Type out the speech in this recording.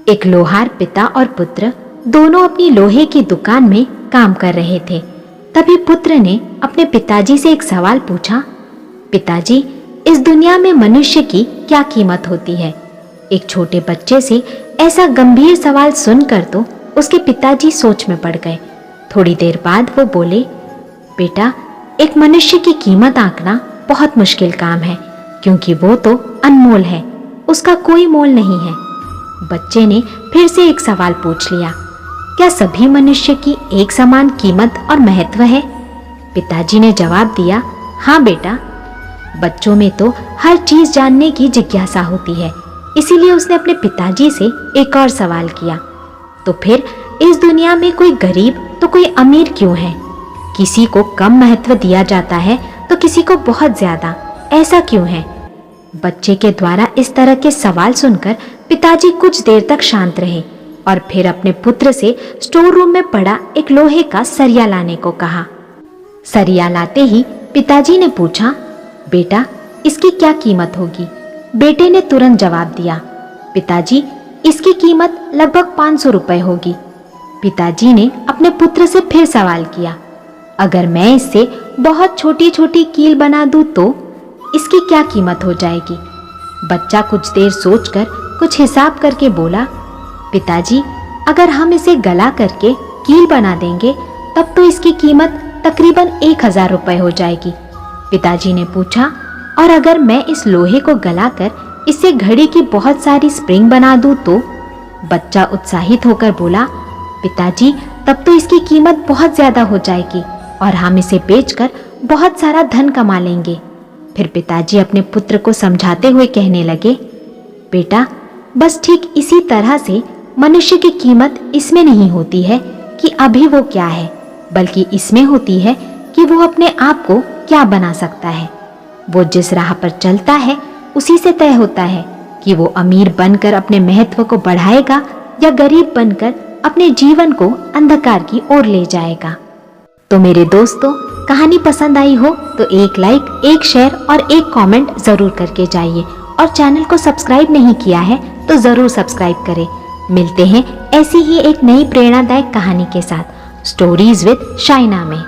एक लोहार पिता और पुत्र दोनों अपनी लोहे की दुकान में काम कर रहे थे। तभी पुत्र ने अपने पिताजी से एक सवाल पूछा, पिताजी, इस दुनिया में मनुष्य की क्या कीमत होती है? एक छोटे बच्चे से ऐसा गंभीर सवाल सुनकर तो उसके पिताजी सोच में पड़ गए। थोड़ी देर बाद वो बोले, बेटा, एक मनुष्य की कीमत आंकना बहुत मुश्किल काम है, क्योंकि वो तो अनमोल है, उसका कोई मोल नहीं है। बच्चे ने फिर से एक सवाल पूछ लिया, क्या सभी मनुष्य की एक समान कीमत और महत्व है? पिताजी ने जवाब दिया, हाँ बेटा। बच्चों में तो हर चीज जानने की जिज्ञासा होती है, इसीलिए उसने अपने पिताजी से एक और सवाल किया, तो फिर इस दुनिया में कोई गरीब तो कोई अमीर क्यों है? किसी को कम महत्व दिया जाता है तो किसी को बहुत ज्यादा, ऐसा क्यों है? बच्चे के द्वारा इस तरह के सवाल सुनकर पिताजी कुछ देर तक शांत रहे और फिर अपने पुत्र से स्टोर रूम में पड़ा एक लोहे का सरिया लाने को कहा। सरिया लाते ही पिताजी ने पूछा, बेटा, इसकी क्या कीमत होगी? बेटे ने तुरंत जवाब दिया, पिताजी, इसकी कीमत लगभग 500 रुपए होगी। पिताजी ने अपने पुत्र से फिर सवाल किया, अगर मैं इससे बहुत छोटी छोटी कील बना दूं तो इसकी क्या कीमत हो जाएगी? बच्चा कुछ देर सोचकर कुछ हिसाब करके बोला, पिताजी, अगर हम इसे गला करके कील बना देंगे तब तो इसकी कीमत तकरीबन 1000 रुपए हो जाएगी। पिताजी ने पूछा, और अगर मैं इस लोहे को गलाकर इससे घड़ी की बहुत सारी स्प्रिंग बना दूं तो? बच्चा उत्साहित होकर बोला, पिताजी, तब तो इसकी कीमत बहुत ज्यादा हो जाएगी और हम इसे बेचकर बहुत सारा धन कमा लेंगे। फिर पिताजी अपने पुत्र को समझाते हुए कहने लगे, बेटा, बस ठीक इसी तरह से मनुष्य की कीमत इसमें नहीं होती है कि अभी वो क्या है, बल्कि इसमें होती है कि वो अपने आप को क्या बना सकता है। वो जिस राह पर चलता है उसी से तय होता है कि वो अमीर बनकर अपने महत्व को बढ़ाएगा या गरीब बनकर अपने जीवन को अंधकार की ओर ले जाएगा। तो मेरे दोस्तों, कहानी पसंद आई हो तो एक लाइक, एक शेयर और एक कमेंट जरूर करके जाइए, और चैनल को सब्सक्राइब नहीं किया है तो जरूर सब्सक्राइब करें। मिलते हैं ऐसी ही एक नई प्रेरणादायक कहानी के साथ स्टोरीज विद शाइना में।